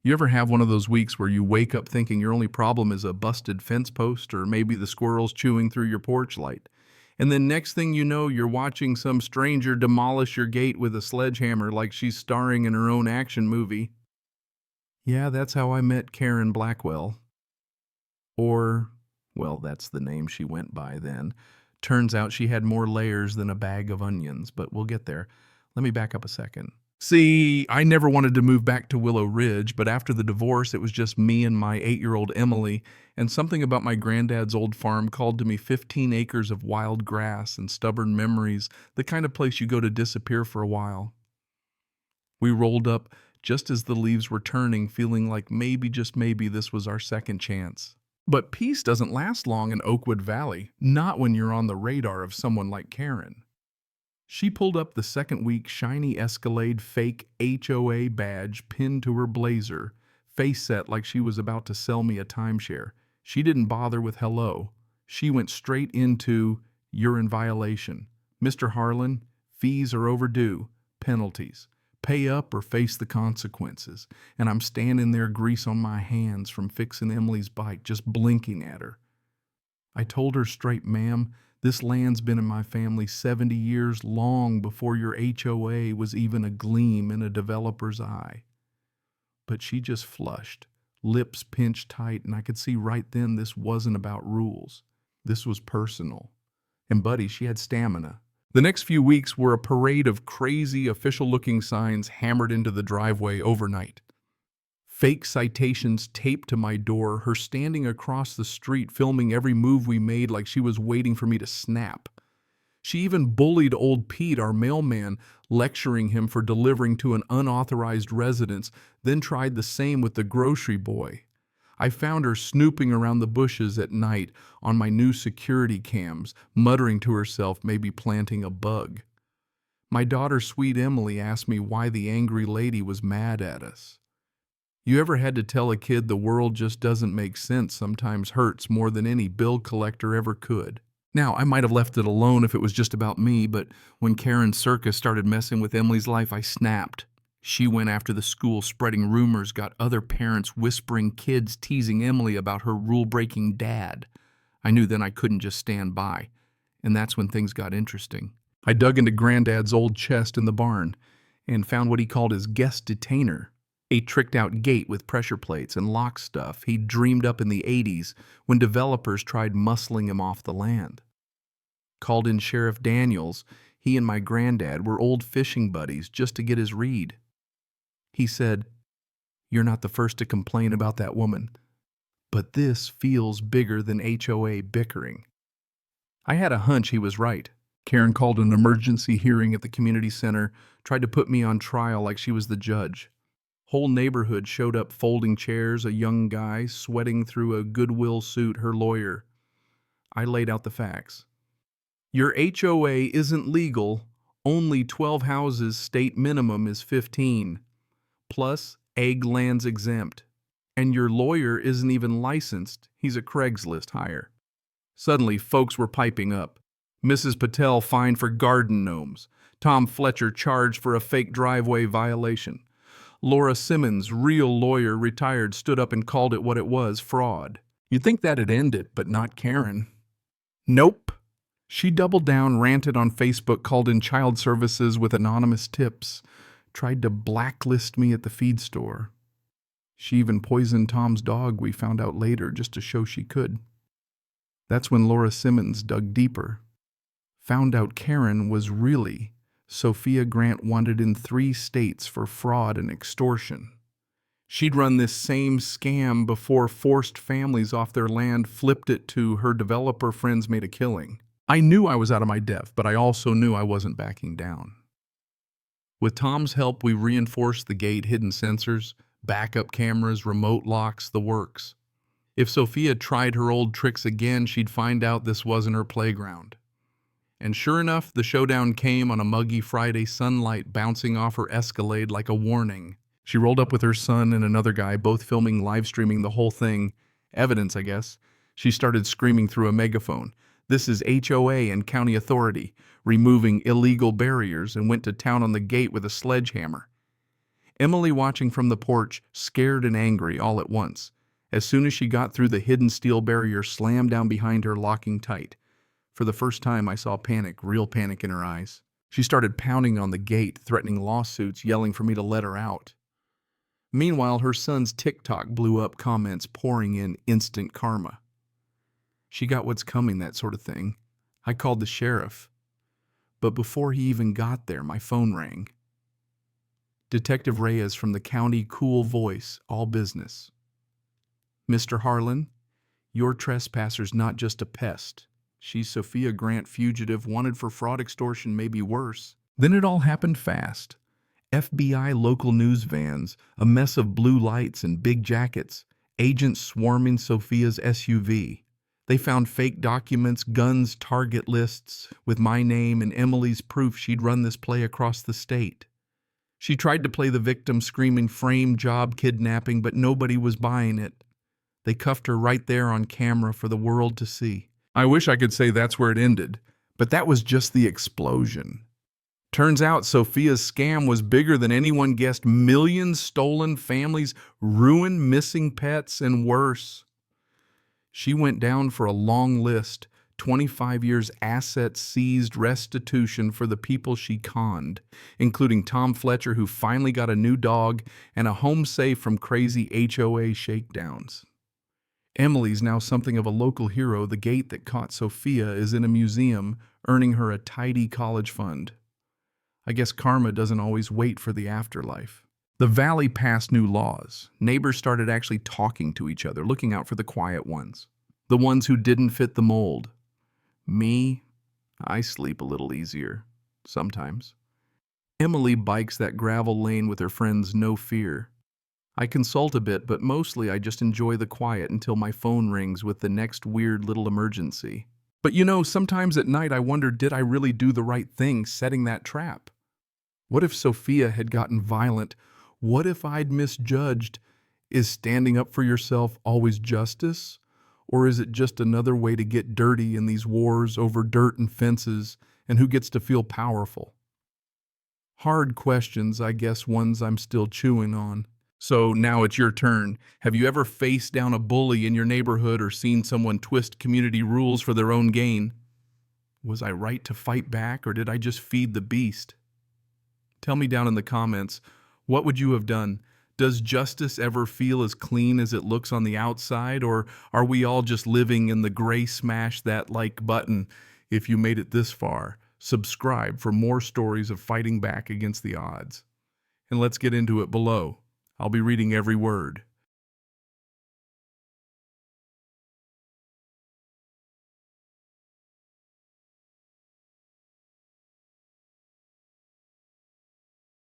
You ever have one of those weeks where you wake up thinking your only problem is a busted fence post or maybe the squirrels chewing through your porch light? And then next thing you know, you're watching some stranger demolish your gate with a sledgehammer like she's starring in her own action movie. Yeah, that's how I met Karen Blackwell. Or, well, that's the name she went by then. Turns out she had more layers than a bag of onions, but we'll get there. Let me back up a second. See, I never wanted to move back to Willow Ridge, but after the divorce, it was just me and my 8-year-old Emily, and something about my granddad's old farm called to me 15 acres of wild grass and stubborn memories, the kind of place you go to disappear for a while. We rolled up just as the leaves were turning, feeling like maybe, just maybe, this was our second chance. But peace doesn't last long in Oakwood Valley, not when you're on the radar of someone like Karen. She pulled up the second week shiny Escalade fake HOA badge pinned to her blazer, face set like she was about to sell me a timeshare. She didn't bother with hello. She went straight into, "You're in violation. Mr. Harlan, fees are overdue. Penalties. Pay up or face the consequences." And I'm standing there, grease on my hands from fixing Emily's bike, just blinking at her. I told her straight, "Ma'am, this land's been in my family 70 years, long before your HOA was even a gleam in a developer's eye." But she just flushed, lips pinched tight, and I could see right then this wasn't about rules. This was personal. And buddy, she had stamina. The next few weeks were a parade of crazy official-looking signs hammered into the driveway overnight. Fake citations taped to my door, her standing across the street filming every move we made like she was waiting for me to snap. She even bullied old Pete, our mailman, lecturing him for delivering to an unauthorized residence, then tried the same with the grocery boy. I found her snooping around the bushes at night on my new security cams, muttering to herself, maybe planting a bug. My daughter, sweet Emily, asked me why the angry lady was mad at us. You ever had to tell a kid the world just doesn't make sense sometimes hurts more than any bill collector ever could? Now, I might have left it alone if it was just about me, but when Karen Circus started messing with Emily's life, I snapped. She went after the school, spreading rumors, got other parents whispering, kids teasing Emily about her rule-breaking dad. I knew then I couldn't just stand by, and that's when things got interesting. I dug into Granddad's old chest in the barn and found what he called his guest detainer, a tricked-out gate with pressure plates and lock stuff he'd dreamed up in the 80s when developers tried muscling him off the land. Called in Sheriff Daniels, he and my granddad were old fishing buddies just to get his read. He said, "You're not the first to complain about that woman, but this feels bigger than HOA bickering." I had a hunch he was right. Karen called an emergency hearing at the community center, tried to put me on trial like she was the judge. Whole neighborhood showed up folding chairs, a young guy sweating through a Goodwill suit, her lawyer. I laid out the facts. Your HOA isn't legal, only 12 houses, state minimum is 15. Plus, egg land's exempt. And your lawyer isn't even licensed, he's a Craigslist hire. Suddenly, folks were piping up. Mrs. Patel fined for garden gnomes. Tom Fletcher charged for a fake driveway violation. Laura Simmons, real lawyer, retired, stood up and called it what it was, fraud. You'd think that'd end it, but not Karen. Nope. She doubled down, ranted on Facebook, called in child services with anonymous tips, tried to blacklist me at the feed store. She even poisoned Tom's dog, we found out later, just to show she could. That's when Laura Simmons dug deeper. Found out Karen was really Sophia Grant, wanted in 3 states for fraud and extortion. She'd run this same scam before, forced families off their land, flipped it to her developer friends, made a killing. I knew I was out of my depth, but I also knew I wasn't backing down. With Tom's help, we reinforced the gate, hidden sensors, backup cameras, remote locks, the works. If Sophia tried her old tricks again, she'd find out this wasn't her playground. And sure enough, the showdown came on a muggy Friday, sunlight bouncing off her Escalade like a warning. She rolled up with her son and another guy, both filming, live streaming the whole thing. Evidence, I guess. She started screaming through a megaphone, "This is HOA and county authority, removing illegal barriers," and went to town on the gate with a sledgehammer. Emily watching from the porch, scared and angry all at once. As soon as she got through, the hidden steel barrier slammed down behind her, locking tight. For the first time, I saw panic, real panic in her eyes. She started pounding on the gate, threatening lawsuits, yelling for me to let her out. Meanwhile, her son's TikTok blew up, comments pouring in, instant karma. She got what's coming, that sort of thing. I called the sheriff. But before he even got there, my phone rang. Detective Reyes from the county, cool voice, all business. Mr. Harlan, your trespasser's not just a pest. She's Sophia Grant, fugitive, wanted for fraud, extortion, maybe worse. Then it all happened fast. FBI local news vans, a mess of blue lights and big jackets, agents swarming Sophia's SUV. They found fake documents, guns, target lists, with my name and Emily's proof she'd run this play across the state. She tried to play the victim, screaming frame job kidnapping, but nobody was buying it. They cuffed her right there on camera for the world to see. I wish I could say that's where it ended, but that was just the explosion. Turns out Sophia's scam was bigger than anyone guessed. Millions stolen, families ruined, missing pets, and worse. She went down for a long list, 25 years assets seized, restitution for the people she conned, including Tom Fletcher, who finally got a new dog, and a home safe from crazy HOA shakedowns. Emily's now something of a local hero. The gate that caught Sophia is in a museum, earning her a tidy college fund. I guess karma doesn't always wait for the afterlife. The valley passed new laws. Neighbors started actually talking to each other, looking out for the quiet ones, the ones who didn't fit the mold. Me, I sleep a little easier, sometimes. Emily bikes that gravel lane with her friends, no fear. I consult a bit, but mostly I just enjoy the quiet until my phone rings with the next weird little emergency. But sometimes at night I wonder, did I really do the right thing setting that trap? What if Sophia had gotten violent? What if I'd misjudged? Is standing up for yourself always justice? Or is it just another way to get dirty in these wars over dirt and fences, and who gets to feel powerful? Hard questions, I guess, ones I'm still chewing on. So now it's your turn. Have you ever faced down a bully in your neighborhood or seen someone twist community rules for their own gain? Was I right to fight back, or did I just feed the beast? Tell me down in the comments, what would you have done? Does justice ever feel as clean as it looks on the outside, or are we all just living in the gray? Smash that like button if you made it this far. Subscribe for more stories of fighting back against the odds. And let's get into it below. I'll be reading every word.